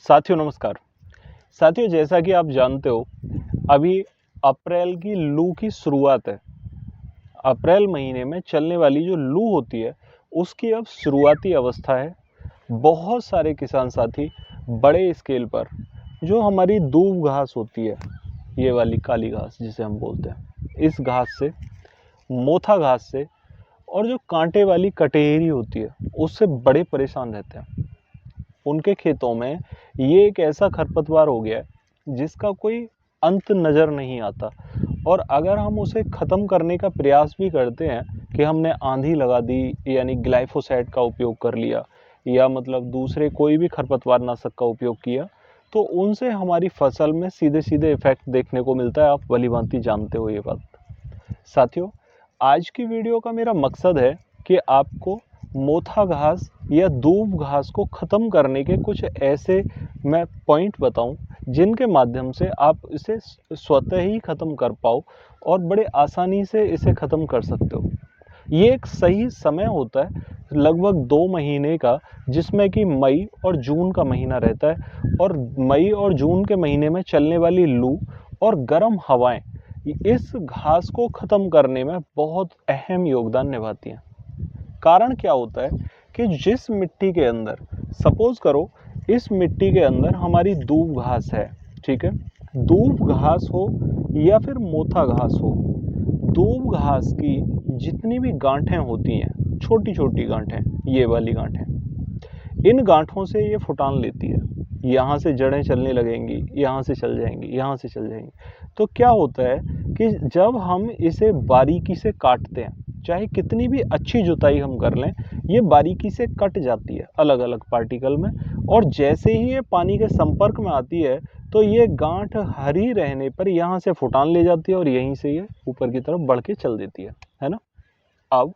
साथियों नमस्कार। साथियों जैसा कि आप जानते हो अभी अप्रैल की लू की शुरुआत है। अप्रैल महीने में चलने वाली जो लू होती है उसकी अब शुरुआती अवस्था है। बहुत सारे किसान साथी बड़े स्केल पर जो हमारी दूब घास होती है, ये वाली काली घास जिसे हम बोलते हैं, इस घास से, मोथा घास से और जो कांटे वाली कटेरी होती है उससे बड़े परेशान रहते हैं। उनके खेतों में ये एक ऐसा खरपतवार हो गया है जिसका कोई अंत नज़र नहीं आता। और अगर हम उसे ख़त्म करने का प्रयास भी करते हैं कि हमने आंधी लगा दी, यानी ग्लाइफोसेट का उपयोग कर लिया या मतलब दूसरे कोई भी खरपतवार नाशक का उपयोग किया, तो उनसे हमारी फसल में सीधे सीधे इफेक्ट देखने को मिलता है। आप भलीभांति जानते हो ये बात। साथियों, आज की वीडियो का मेरा मकसद है कि आपको मोथा घास या दूब घास को ख़त्म करने के कुछ ऐसे मैं पॉइंट बताऊं जिनके माध्यम से आप इसे स्वतः ही ख़त्म कर पाओ और बड़े आसानी से इसे ख़त्म कर सकते हो। ये एक सही समय होता है लगभग 2 महीने का, जिसमें कि मई और जून का महीना रहता है। और मई और जून के महीने में चलने वाली लू और गर्म हवाएं इस घास को ख़त्म करने में बहुत अहम योगदान निभाती हैं। कारण क्या होता है कि जिस मिट्टी के अंदर, सपोज करो इस मिट्टी के अंदर हमारी दूब घास है, ठीक है, दूब घास हो या फिर मोथा घास हो, दूब घास की जितनी भी गांठें होती हैं, छोटी छोटी गांठें, ये वाली गांठें, इन गांठों से ये फुटान लेती है। यहाँ से जड़ें चलने लगेंगी, यहाँ से चल जाएंगी, यहाँ से चल जाएंगी। तो क्या होता है कि जब हम इसे बारीकी से काटते हैं, चाहे कितनी भी अच्छी जुताई हम कर लें, ये बारीकी से कट जाती है अलग अलग पार्टिकल में। और जैसे ही ये पानी के संपर्क में आती है तो ये गांठ हरी रहने पर यहाँ से फुटान ले जाती है और यहीं से ये ऊपर की तरफ बढ़ के चल देती है ना। अब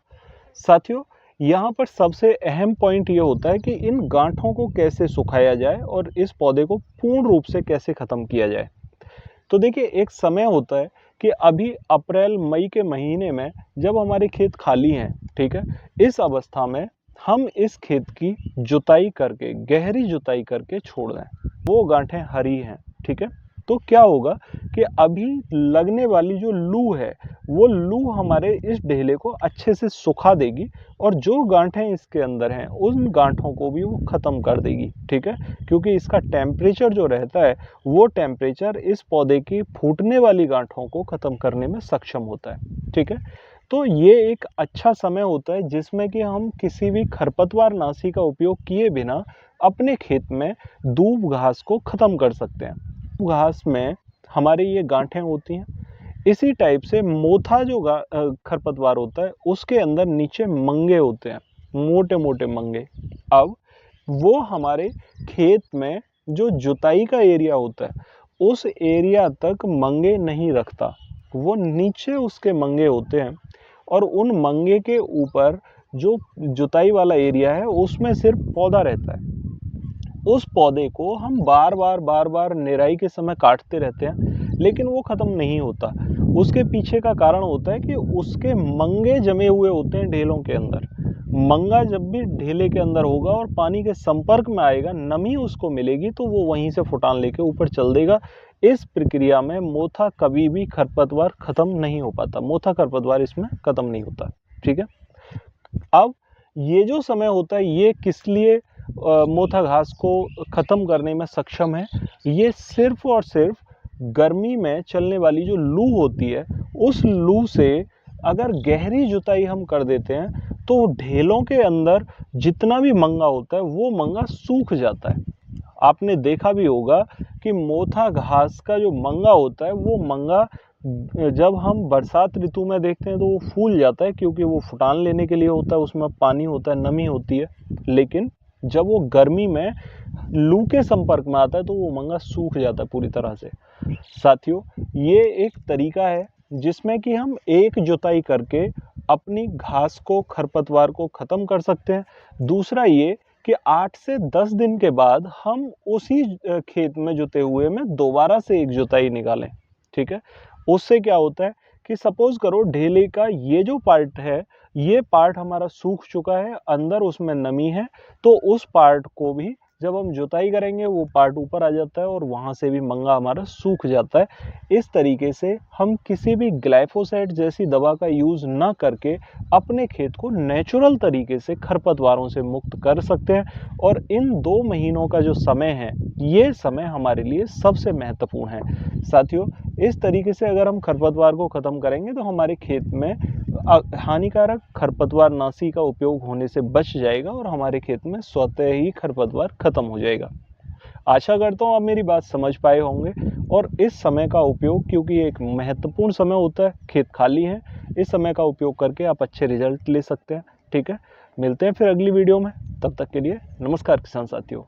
साथियों, यहाँ पर सबसे अहम पॉइंट ये होता है कि इन गांठों को कैसे सुखाया जाए और इस पौधे को पूर्ण रूप से कैसे ख़त्म किया जाए। तो देखिए, एक समय होता है कि अभी अप्रैल मई के महीने में जब हमारे खेत खाली हैं, ठीक है, इस अवस्था में हम इस खेत की जुताई करके, गहरी जुताई करके छोड़ दें। वो गांठें हरी हैं, ठीक है, तो क्या होगा कि अभी लगने वाली जो लू है वो लू हमारे इस ढेले को अच्छे से सुखा देगी और जो गांठें इसके अंदर हैं उन गांठों को भी वो ख़त्म कर देगी, ठीक है, क्योंकि इसका टेम्परेचर जो रहता है वो टेम्परेचर इस पौधे की फूटने वाली गांठों को ख़त्म करने में सक्षम होता है, ठीक है। तो ये एक अच्छा समय होता है जिसमें कि हम किसी भी खरपतवार नाशी का उपयोग किए बिना अपने खेत में दूब घास को ख़त्म कर सकते हैं। दूब घास में हमारी ये गांठें होती हैं। इसी टाइप से मोथा जो खरपतवार होता है उसके अंदर नीचे मंगे होते हैं, मोटे मोटे मंगे। अब वो हमारे खेत में जो जुताई का एरिया होता है उस एरिया तक मंगे नहीं रखता, वो नीचे उसके मंगे होते हैं। और उन मंगे के ऊपर जो जुताई वाला एरिया है उसमें सिर्फ पौधा रहता है। उस पौधे को हम बार बार निराई के समय काटते रहते हैं लेकिन वो ख़त्म नहीं होता। उसके पीछे का कारण होता है कि उसके मंगे जमे हुए होते हैं ढेलों के अंदर। मंगा जब भी ढेले के अंदर होगा और पानी के संपर्क में आएगा, नमी उसको मिलेगी तो वो वहीं से फुटान लेके ऊपर चल देगा। इस प्रक्रिया में मोथा कभी भी खरपतवार ख़त्म नहीं हो पाता, मोथा खरपतवार इसमें ख़त्म नहीं होता, ठीक है। अब ये जो समय होता है ये किस लिए मोथा घास को ख़त्म करने में सक्षम है? ये सिर्फ और सिर्फ गर्मी में चलने वाली जो लू होती है उस लू से अगर गहरी जुताई हम कर देते हैं तो ढेलों के अंदर जितना भी मंगा होता है वो मंगा सूख जाता है। आपने देखा भी होगा कि मोथा घास का जो मंगा होता है वो मंगा जब हम बरसात ऋतु में देखते हैं तो वो फूल जाता है क्योंकि वो फुटान लेने के लिए होता है, उसमें पानी होता है, नमी होती है। लेकिन जब वो गर्मी में लू के संपर्क में आता है तो वो मंगा सूख जाता है पूरी तरह से। साथियों, ये एक तरीका है जिसमें कि हम एक जुताई करके अपनी घास को, खरपतवार को ख़त्म कर सकते हैं। दूसरा ये कि 8 से 10 दिन के बाद हम उसी खेत में जुते हुए में दोबारा से एक जुताई निकालें, ठीक है। उससे क्या होता है कि सपोज करो ढेले का ये जो पार्ट है, ये पार्ट हमारा सूख चुका है, अंदर उसमें नमी है, तो उस पार्ट को भी जब हम जुताई करेंगे वो पार्ट ऊपर आ जाता है और वहाँ से भी मंगा हमारा सूख जाता है। इस तरीके से हम किसी भी ग्लाइफोसेट जैसी दवा का यूज़ ना करके अपने खेत को नेचुरल तरीके से खरपतवारों से मुक्त कर सकते हैं। और इन 2 महीनों का जो समय है, ये समय हमारे लिए सबसे महत्वपूर्ण है। साथियों, इस तरीके से अगर हम खरपतवार को ख़त्म करेंगे तो हमारे खेत में हानिकारक खरपतवारनाशी का उपयोग होने से बच जाएगा और हमारे खेत में स्वतः ही खरपतवार खत्म हो जाएगा। आशा करता हूँ आप मेरी बात समझ पाए होंगे और इस समय का उपयोग, क्योंकि ये एक महत्वपूर्ण समय होता है, खेत खाली है, इस समय का उपयोग करके आप अच्छे रिजल्ट ले सकते हैं। ठीक है, मिलते हैं फिर अगली वीडियो में। तब तक के लिए नमस्कार किसान साथियों।